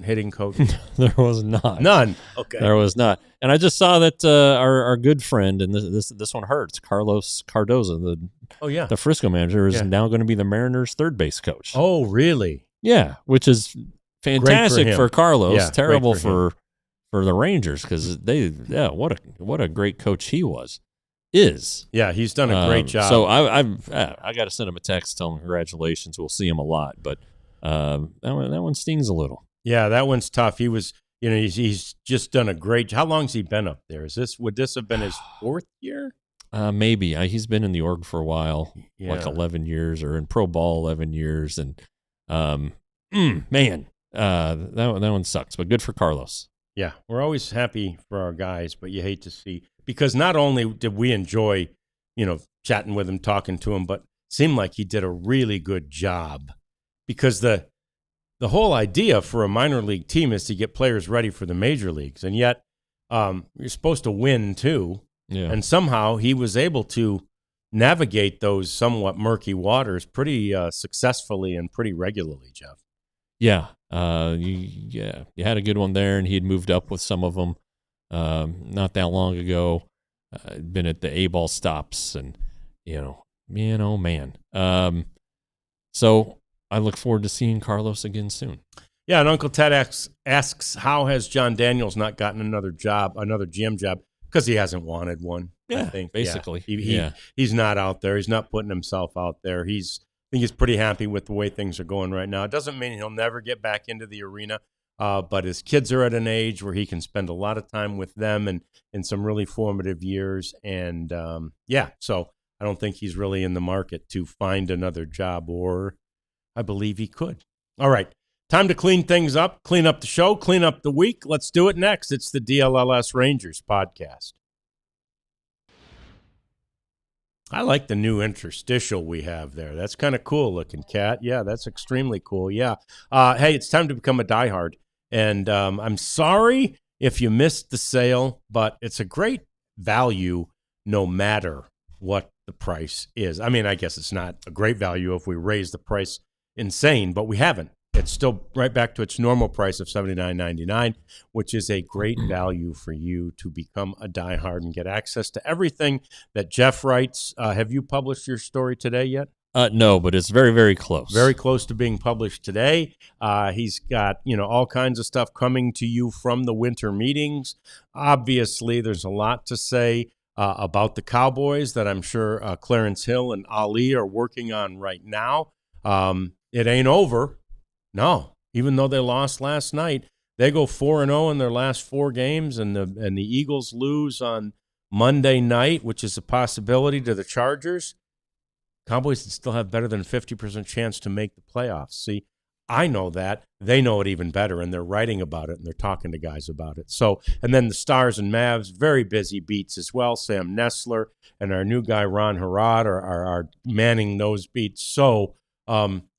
hitting coach? There was not. None. Okay. There was not. And I just saw that our good friend, and this one hurts, Carlos Cardozo, the Frisco manager, is now going to be the Mariners' third base coach. Oh, really? Yeah, which is fantastic for Carlos. Yeah, terrible for the Rangers because what a great coach he is. Yeah, he's done a great job. So I got to send him a text, tell him congratulations. We'll see him a lot, but that one stings a little. Yeah, that one's tough. He was, he's just done a great. How long's he been up there? Would this have been his fourth year? Maybe. He's been in the org for a while, like 11 years, or in pro ball 11 years, and man, that one sucks. But good for Carlos. Yeah, we're always happy for our guys, but you hate to see, because not only did we enjoy, chatting with him, talking to him, but it seemed like he did a really good job, because the whole idea for a minor league team is to get players ready for the major leagues, and yet you're supposed to win too. Yeah. And somehow he was able to navigate those somewhat murky waters pretty successfully and pretty regularly, Jeff. Yeah. You had a good one there, and he had moved up with some of them not that long ago. Been at the A-ball stops, and man. So I look forward to seeing Carlos again soon. Yeah, and Uncle Ted asks, how has John Daniels not gotten another GM job? Because he hasn't wanted one. Yeah, I think basically. He's not out there. He's not putting himself out there. I think he's pretty happy with the way things are going right now. It doesn't mean he'll never get back into the arena, but his kids are at an age where he can spend a lot of time with them and in some really formative years. And so I don't think he's really in the market to find another job, or I believe he could. All right. Time to clean things up, clean up the show, clean up the week. Let's do it next. It's the DLLS Rangers podcast. I like the new interstitial we have there. That's kind of cool looking, Kat. Yeah, that's extremely cool. Yeah. Hey, it's time to become a diehard. And I'm sorry if you missed the sale, but it's a great value no matter what the price is. I mean, I guess it's not a great value if we raise the price insane, but we haven't. It's still right back to its normal price of $79.99, which is a great value for you to become a diehard and get access to everything that Jeff writes. Have you published your story today yet? No, but it's very, very close. Very close to being published today. He's got, all kinds of stuff coming to you from the winter meetings. Obviously, there's a lot to say about the Cowboys that I'm sure Clarence Hill and Ali are working on right now. It ain't over. No, even though they lost last night, they go 4-0 in their last 4 games, and the Eagles lose on Monday night, which is a possibility to the Chargers. Cowboys still have better than 50% chance to make the playoffs. See, I know that. They know it even better, and they're writing about it, and they're talking to guys about it. So, and then the Stars and Mavs, very busy beats as well. Sam Nessler and our new guy, Ron Harrod, are manning those beats. So,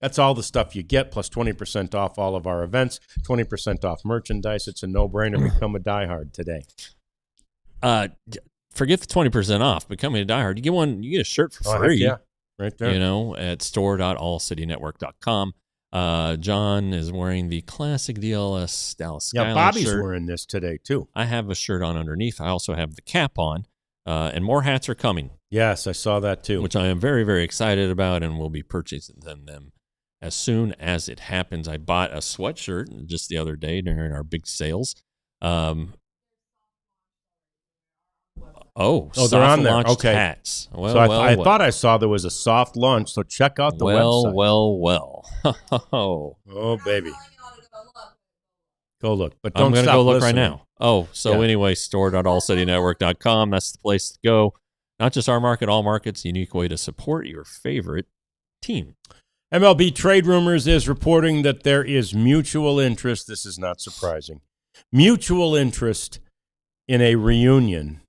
that's all the stuff you get, plus 20% off all of our events, 20% off merchandise. It's a no-brainer. Become a diehard today. Forget the 20% off. Becoming a diehard. You get a shirt for free. Yeah, right there. At store.allcitynetwork.com. John is wearing the classic DLLS Dallas Skyline shirt. Bobby's wearing this today, too. I have a shirt on underneath. I also have the cap on, and more hats are coming. Yes, I saw that too. Which I am very, very excited about, and will be purchasing them as soon as it happens. I bought a sweatshirt just the other day during our big sales. They're on there. Okay. Hats. Well, so I thought I saw there was a soft launch, so check out the website. Well. Oh, baby. Go look. But don't I'm going to stop go look listening. right now. Anyway, store.allcitynetwork.com. That's the place to go. Not just our market, all markets, unique way to support your favorite team. MLB Trade Rumors is reporting that there is mutual interest. This is not surprising. Mutual interest in a reunion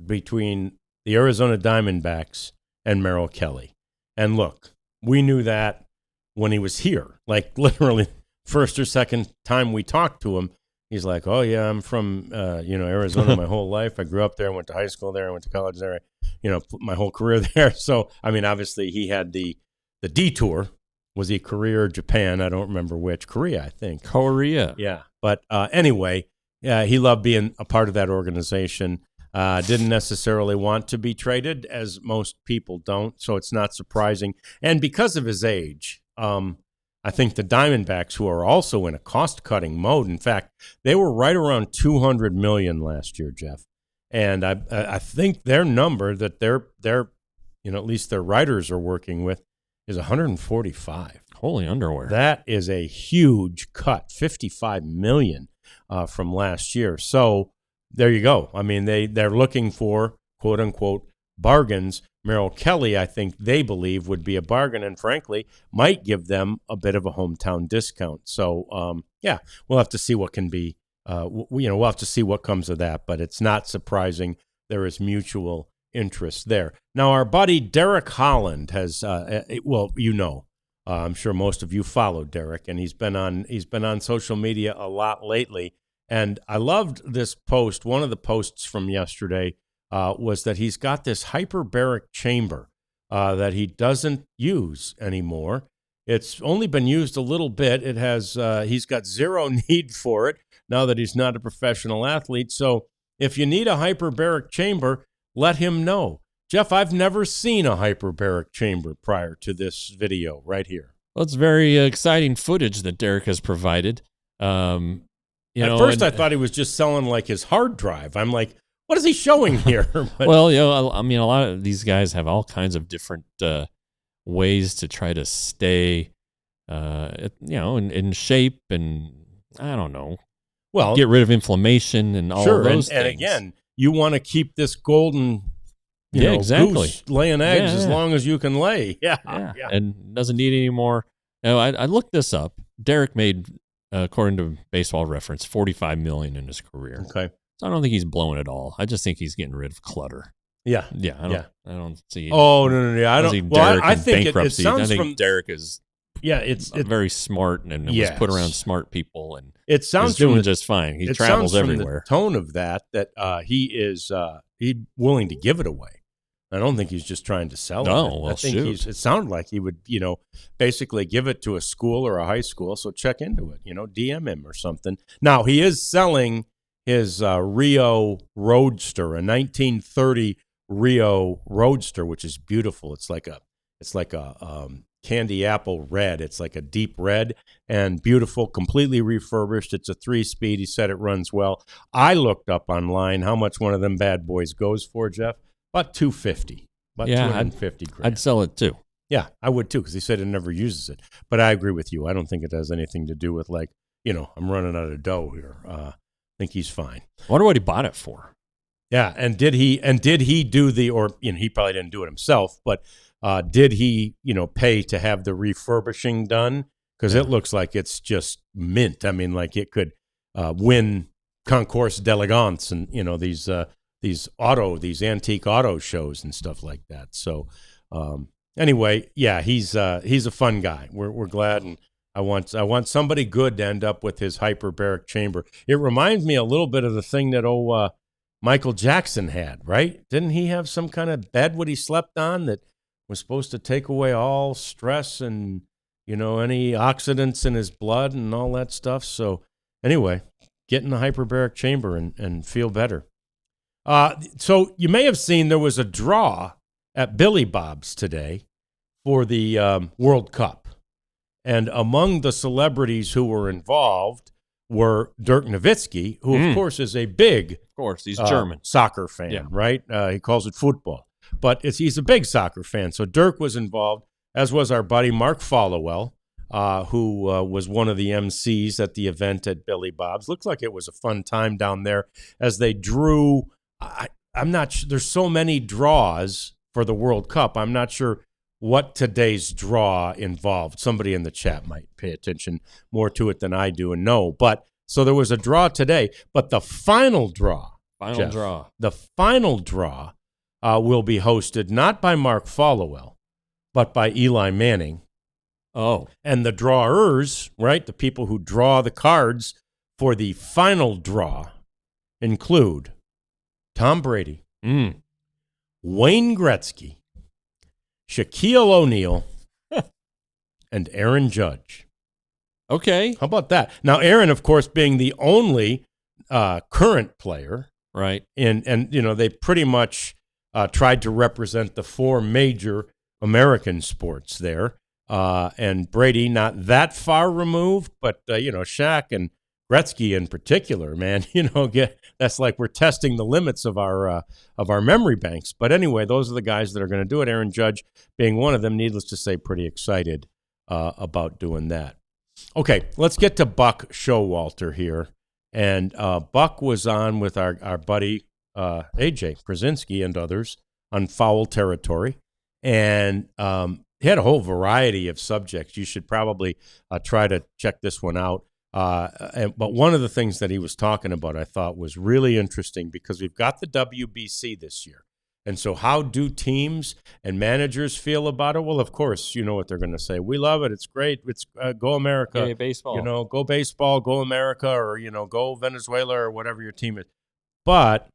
between the Arizona Diamondbacks and Merrill Kelly. And look, we knew that when he was here, like literally first or second time we talked to him. He's like, oh, yeah, I'm from, Arizona my whole life. I grew up there. I went to high school there. I went to college there. My whole career there. So, I mean, obviously he had the detour. Was he Korea or Japan? I don't remember which. Korea, I think. Korea. Yeah. But anyway, he loved being a part of that organization. Didn't necessarily want to be traded, as most people don't. So it's not surprising. And because of his age, I think the Diamondbacks, who are also in a cost-cutting mode, in fact, they were right around $200 million last year, Jeff. And I think their number that they're at least their writers are working with is 145. Holy underwear! That is a huge cut, $55 million from last year. So there you go. I mean, they're looking for quote unquote bargains. Merrill Kelly, I think they believe, would be a bargain, and frankly, might give them a bit of a hometown discount. So, we'll have to see what can be. We'll have to see what comes of that. But it's not surprising there is mutual interest there. Now, our buddy Derek Holland has, I'm sure most of you follow Derek, and he's been on social media a lot lately. And I loved this post. One of the posts from yesterday was that he's got this hyperbaric chamber that he doesn't use anymore. It's only been used a little bit. It has he's got zero need for it now that he's not a professional athlete. So if you need a hyperbaric chamber, let him know. Jeff, I've never seen a hyperbaric chamber prior to this video right here. Well, it's very exciting footage that Derek has provided. At first, I thought he was just selling like his hard drive. I'm like, What is he showing here? But, well, you know, I mean, a lot of these guys have all kinds of different ways to try to stay, you know, in shape, and I don't know, well, get rid of inflammation and all sure, of those and things. again, you want to keep this golden, Yeah, exactly. goose laying eggs Yeah, as yeah. long as you can lay. Yeah. And doesn't need any more. You know, I looked this up. Derek made, according to Baseball Reference, $45 million in his career. Okay. So I don't think he's blowing it all. I just think he's getting rid of clutter. Yeah. I don't see. Oh no! I don't. Well, I think it sounds I think Derek is. Yeah, it's very smart and was put around smart people, and it sounds he's doing just fine. He travels everywhere. From the tone of that he is he's willing to give it away. I don't think he's just trying to sell it. Well, I think it sounded like he would, basically give it to a school or a high school. So check into it, DM him or something. Now he is selling his Rio Roadster, a 1930 Rio Roadster, which is beautiful. It's like a candy apple red. It's like a deep red and beautiful, completely refurbished. It's a 3-speed. He said it runs well. I looked up online how much one of them bad boys goes for, Jeff. About $250. About $250 grand. I'd sell it too. Yeah, I would too, because he said he never uses it. But I agree with you. I don't think it has anything to do with I'm running out of dough here. I think he's fine. I wonder what he bought it for. Yeah, and did he do he probably didn't do it himself, but did he, pay to have the refurbishing done? Because it looks like it's just mint. I mean, like it could win Concours d'Elegance and, these antique auto shows and stuff like that. So anyway, yeah, he's a fun guy. We're glad, and I want somebody good to end up with his hyperbaric chamber. It reminds me a little bit of the thing that Michael Jackson had, right? Didn't he have some kind of bed what he slept on that was supposed to take away all stress and any oxidants in his blood and all that stuff? So anyway, get in the hyperbaric chamber and feel better. So you may have seen there was a draw at Billy Bob's today for the World Cup. And among the celebrities who were involved were Dirk Nowitzki, who, of course, is a big he's German soccer fan, right? He calls it football. But he's a big soccer fan. So Dirk was involved, as was our buddy Mark Followell, who was one of the MCs at the event at Billy Bob's. Looks like it was a fun time down there as they drew. I'm not sure. There's so many draws for the World Cup. I'm not sure what today's draw involved. Somebody in the chat might pay attention more to it than I do and know. But so there was a draw today, but the final draw, the final draw will be hosted not by Mark Followell, but by Eli Manning. Oh. And the drawers, right, the people who draw the cards for the final draw include Tom Brady, Wayne Gretzky, Shaquille O'Neal, and Aaron Judge. Okay. How about that? Now, Aaron, of course, being the only current player. Right. And they pretty much tried to represent the four major American sports there. And Brady, not that far removed, but, Shaq and Gretzky in particular, man, that's like we're testing the limits of our memory banks. But anyway, those are the guys that are going to do it. Aaron Judge being one of them, needless to say, pretty excited about doing that. Okay, let's get to Buck Showalter here. And Buck was on with our buddy AJ Krasinski and others on Foul Territory. And he had a whole variety of subjects. You should probably try to check this one out. But one of the things that he was talking about I thought was really interesting because we've got the WBC this year. And so how do teams and managers feel about it? Well, of course, you know what they're going to say. We love it. It's great. It's go America. Yeah, baseball. Go baseball, go America, or, go Venezuela or whatever your team is. But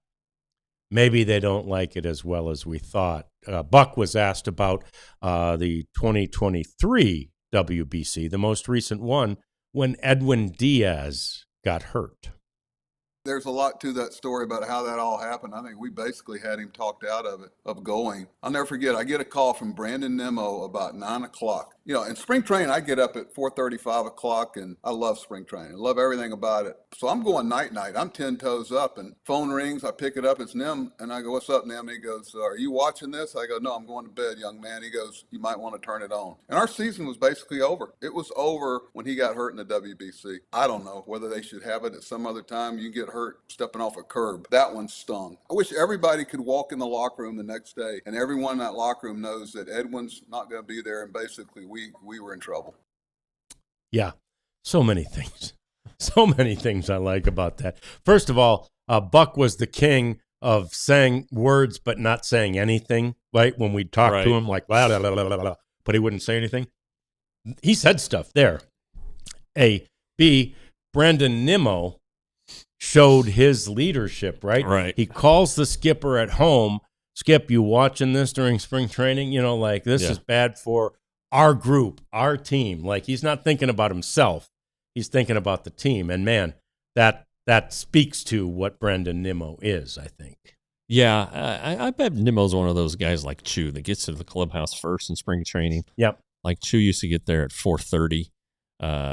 maybe they don't like it as well as we thought. Buck was asked about the 2023 WBC, the most recent one, when Edwin Diaz got hurt. There's a lot to that story about how that all happened. I think we basically had him talked out of it, of going. I'll never forget, I get a call from Brandon Nimmo about 9 o'clock. You know, in spring training, I get up at 4:30, 5 o'clock, and I love spring training. I love everything about it. So I'm going night-night. I'm 10 toes up, and phone rings. I pick it up. It's Nim, and I go, "What's up, Nim?" And he goes, "Are you watching this?" I go, "No, I'm going to bed, young man." He goes, "You might want to turn it on." And our season was basically over. It was over when he got hurt in the WBC. I don't know whether they should have it at some other time. You get hurt stepping off a curb. That one stung. I wish everybody could walk in the locker room the next day and everyone in that locker room knows that Edwin's not going to be there, and basically we were in trouble. Yeah, so many things. So many things I like about that. First of all, Buck was the king of saying words but not saying anything, right? When we talked to him, like, blah, blah, blah, blah, blah, but he wouldn't say anything. He said stuff there. A. B. Brandon Nimmo showed his leadership, right? Right. He calls the skipper at home. Skip, you watching this during spring training? You know, like, this is bad for our group, our team. Like, he's not thinking about himself. He's thinking about the team. And, man, that speaks to what Brandon Nimmo is, I think. Yeah, I bet Nimmo's one of those guys like Chu that gets to the clubhouse first in spring training. Yep. Like Chu used to get there at 4:30.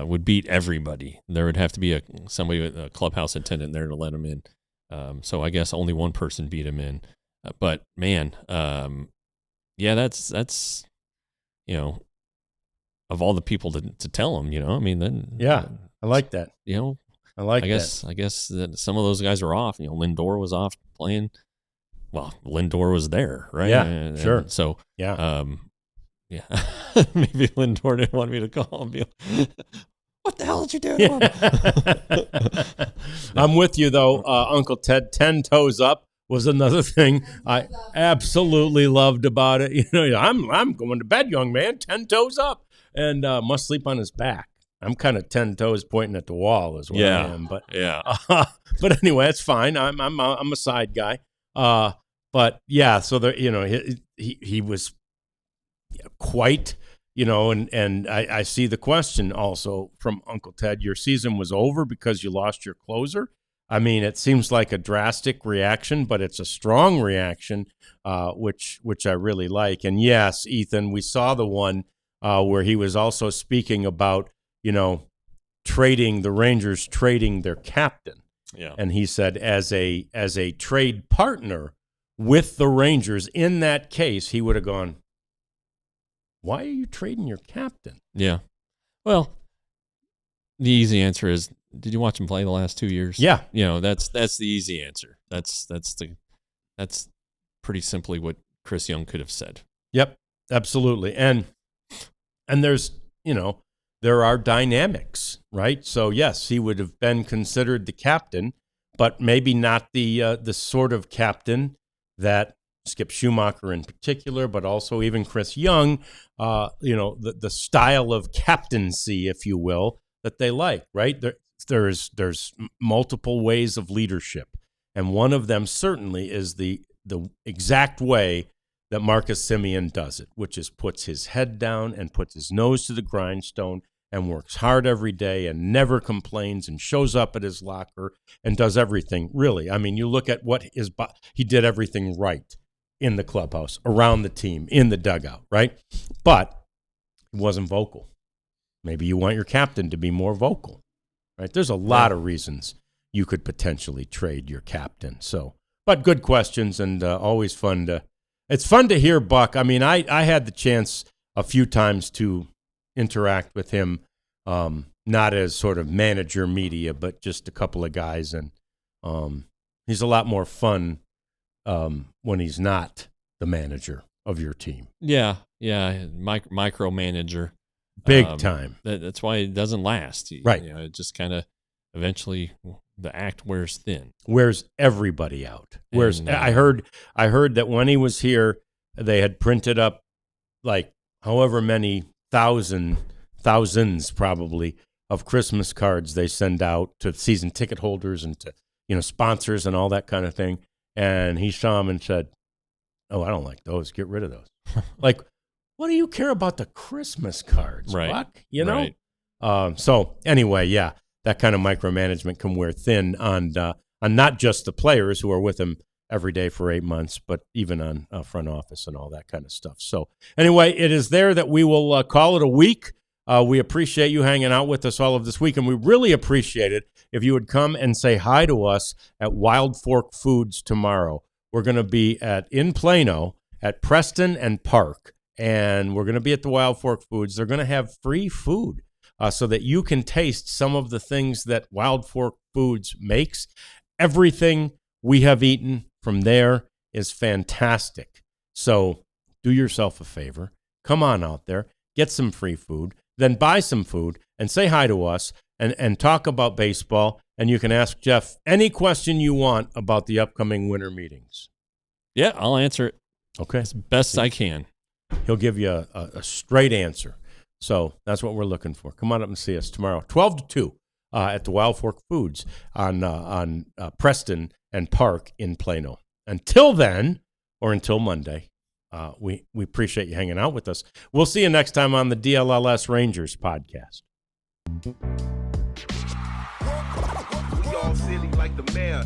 Would beat everybody. There would have to be somebody with a clubhouse attendant there to let him in. So I guess only one person beat him in. But man, yeah, that's you know, of all the people to tell him, you know, I mean, then I like that. You know, I guess that some of those guys are off. You know, Lindor was off playing. Well, Lindor was there, right? Yeah, sure. So yeah. Yeah, maybe Lindor didn't want me to call and be like, "What the hell did you do to him?" I'm with you though, Uncle Ted. 10 toes up was another thing I absolutely loved about it. You know, I'm going to bed, young man. 10 toes up, and must sleep on his back. I'm kind of 10 toes pointing at the wall is what I am. But but anyway, it's fine. I'm a side guy. But yeah, so there, you know, he was quite, you know, and I see the question also from Uncle Ted. Your season was over because you lost your closer. I mean, it seems like a drastic reaction, but it's a strong reaction, which I really like. And yes, Ethan, we saw the one where he was also speaking about, you know, the Rangers trading their captain. Yeah. And he said as a trade partner with the Rangers in that case, he would have gone, why are you trading your captain? Yeah. Well, the easy answer is, did you watch him play the last 2 years? Yeah. You know, that's the easy answer. That's pretty simply what Chris Young could have said. Yep, absolutely. And there's, you know, there are dynamics, right? So yes, he would have been considered the captain, but maybe not the sort of captain that Skip Schumacher in particular, but also even Chris Young, you know, the style of captaincy, if you will, that they like, right? There's multiple ways of leadership, and one of them certainly is the exact way that Marcus Semien does it, which is puts his head down and puts his nose to the grindstone and works hard every day and never complains and shows up at his locker and does everything, really. I mean, you look at he did everything right in the clubhouse, around the team, in the dugout, right? But he wasn't vocal. Maybe you want your captain to be more vocal, right? There's a lot of reasons you could potentially trade your captain. So, but good questions, and always fun it's fun to hear Buck. I mean, I had the chance a few times to interact with him, not as sort of manager media, but just a couple of guys, and he's a lot more fun when he's not the manager of your team. Yeah, micromanager. Big time. That's why it doesn't last. Right. You know, it just kind of eventually the act wears thin. Wears everybody out. I heard that when he was here, they had printed up like however many thousands probably of Christmas cards they send out to season ticket holders and to, you know, sponsors and all that kind of thing. And he saw him and said, "Oh, I don't like those. Get rid of those." Like, what do you care about the Christmas cards, right? Buck? You know. Right. So anyway, yeah, that kind of micromanagement can wear thin on on not just the players who are with him every day for 8 months, but even on front office and all that kind of stuff. So anyway, it is there that we will call it a week. We appreciate you hanging out with us all of this week, and we really appreciate it if you would come and say hi to us at Wild Fork Foods tomorrow. We're going to be in Plano at Preston and Park, and we're going to be at the Wild Fork Foods. They're going to have free food so that you can taste some of the things that Wild Fork Foods makes. Everything we have eaten from there is fantastic. So do yourself a favor. Come on out there, get some free food, then buy some food and say hi to us and talk about baseball. And you can ask Jeff any question you want about the upcoming winter meetings. Yeah, I'll answer it. Okay. As best I can. He'll give you a straight answer. So that's what we're looking for. Come on up and see us tomorrow, 12 to 2 at the Wild Fork Foods on Preston and Park in Plano. Until then, or until Monday, we appreciate you hanging out with us. We'll see you next time on the DLLS Rangers podcast. We all silly like the mayor.